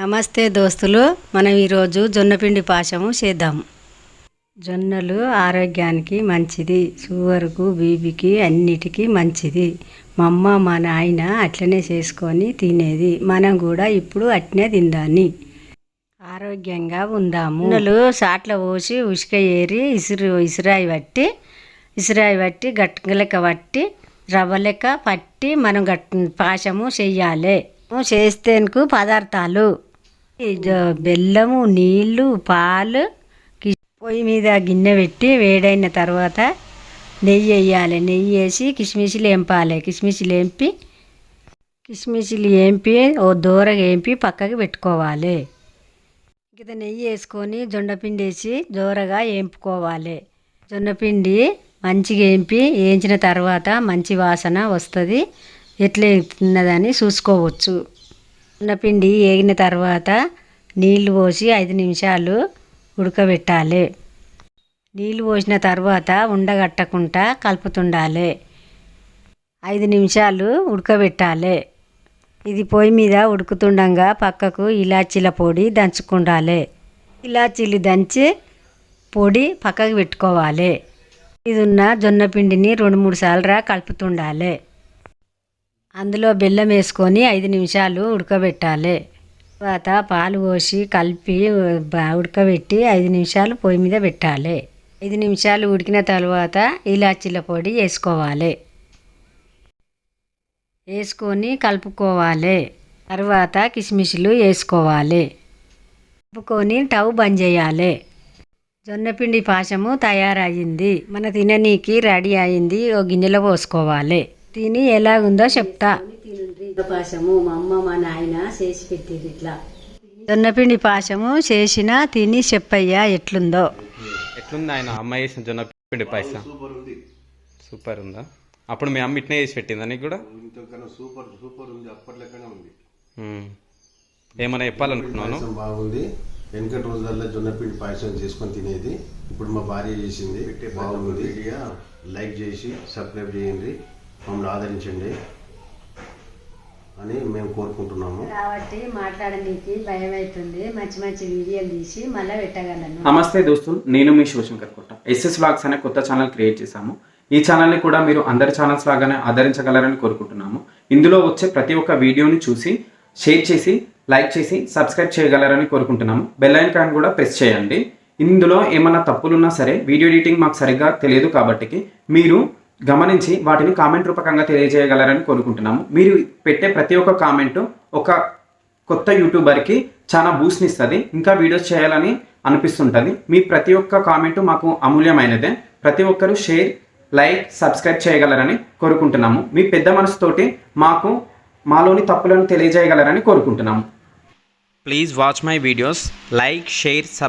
నమస్తే దోస్తులు, మనం ఈరోజు జొన్నపిండి పాయసము చేద్దాము. జొన్నలు ఆరోగ్యానికి మంచిది, షుగర్కు బీపీకి అన్నిటికీ మంచిది. మా అమ్మ మా నాయన అట్లనే చేసుకొని తినేది, మనం కూడా ఇప్పుడు అట్నే తిందాన్ని. ఆరోగ్యంగా ఉందాము. జొన్నలు సాట్ల పోసి ఉసుక ఏరి ఇసురాయి పట్టి గట్లెక్క పట్టి రవ్వ లెక్క పట్టి మనం పాయసము చెయ్యాలి. చేస్తేందుకు పదార్థాలు బెల్లము, నీళ్ళు, పాలు. పొయ్యి మీద గిన్నె పెట్టి వేడైన తర్వాత నెయ్యి వేయాలి. నెయ్యి వేసి కిస్మిస్లు వేంపాలి. కిస్మిస్లు వేంపి ఓ దూరగా వేంపి పక్కకి పెట్టుకోవాలి. ఇంక నెయ్యి వేసుకొని జొన్నపిండి వేసి దూరగా వేంపుకోవాలి. జొన్నపిండి మంచిగా వేయించిన తర్వాత మంచి వాసన వస్తుంది. ఎట్లా తిన్నదని చూసుకోవచ్చు. జొన్నపిండి వేగిన తర్వాత నీళ్లు పోసి 5 నిమిషాలు ఉడకబెట్టాలి. నీళ్లు పోసిన తర్వాత ఉండగట్టకుండా కలుపుతుండాలి. 5 నిమిషాలు ఉడకబెట్టాలి. ఇది పొయ్యి మీద ఉడుకుతుండగా పక్కకు ఇలాచీల పొడి దంచుకుండాలి. ఇలాచీలు దంచి పొడి పక్కకు పెట్టుకోవాలి. ఇది ఉన్న జొన్నపిండిని 2-3 సార్లు కలుపుతుండాలి. అందులో బెల్లం వేసుకొని 5 నిమిషాలు ఉడకబెట్టాలి. తర్వాత పాలు పోసి కలిపి ఉడకబెట్టి 5 నిమిషాలు పొయ్యి మీద పెట్టాలి. 5 నిమిషాలు ఉడికిన తర్వాత ఇలాచీల పొడి వేసుకోవాలి. వేసుకొని కలుపుకోవాలి. తర్వాత కిస్మిస్లు వేసుకోవాలి. కలుపుకొని స్టవ్ బంద్ చేయాలి. జొన్నపిండి పాయసము తయారయ్యింది. మన తిననీకి రెడీ అయింది. ఓ గిన్నెలో పోసుకోవాలి. తిని ఎలాగుందో చెప్తా. పాయసము మా అమ్మ మా నాయన చేసి పెట్టింది. ఇట్లా జొన్నపిండి పాయసము చేసిన తిని చెప్పయ్యా ఎట్లుందో. ఎట్లుంది ఆయన అమ్మ చేసిన జొన్నపిండి పాయసం? సూపర్ ఉందా? అప్పుడు మీ అమ్మ ఇట్నే చేసి పెట్టిందా నీకు కూడా? సూపర్ ఉంది. అప్పట్లెక్కనే ఉంది. ఏమైనా చెప్పాలనుకున్నాను. బాగుంది. వెనకటి రోజుల్లో జొన్నపిండి పాయసం చేసుకొని తినేది. ఇప్పుడు మా భార్య చేసింది. బాగుంది. లైక్ చేసి సబ్స్క్రైబ్ చేయండి, మమ్మల్ని ఆదరించండి అని మేము కోరుకుంటున్నాము. కాబట్టి మాట్లాడడానికి భయం అవుతుంది. మంచి వీడియోలు తీసి మళ్ళీ పెట్టగలను. నమస్తే దోస్తులు, నేను మీ శివశంకర్ కొట్ట. ఎస్ఎస్ వ్లాగ్స్ అనే కొత్త ఛానల్ క్రియేట్ చేశాము. ఈ ఛానల్ని కూడా మీరు అందరి ఛానల్స్ లాగానే ఆదరించగలరని కోరుకుంటున్నాము. ఇందులో వచ్చే ప్రతి ఒక్క వీడియోని చూసి షేర్ చేసి లైక్ చేసి సబ్స్క్రైబ్ చేయగలరని కోరుకుంటున్నాము. బెల్ ఐకాన్ కూడా ప్రెస్ చేయండి. ఇందులో ఏమన్నా తప్పులున్నా సరే వీడియో ఎడిటింగ్ మాకు సరిగ్గా తెలియదు కాబట్టి మీరు గమనించి వాటిని కామెంట్ రూపకంగా తెలియజేయగలరని కోరుకుంటున్నాము. మీరు పెట్టే ప్రతి ఒక్క కామెంటు ఒక కొత్త యూట్యూబర్కి చాలా బూస్ట్ని ఇస్తుంది, ఇంకా వీడియోస్ చేయాలని అనిపిస్తుంటుంది. మీ ప్రతి ఒక్క కామెంటు మాకు అమూల్యమైనదే. ప్రతి ఒక్కరూ షేర్, లైక్, సబ్స్క్రైబ్ చేయగలరని కోరుకుంటున్నాము. మీ పెద్ద మనసుతోటి మాలోని తప్పులను తెలియజేయగలరని కోరుకుంటున్నాము. Please watch my videos, like, share,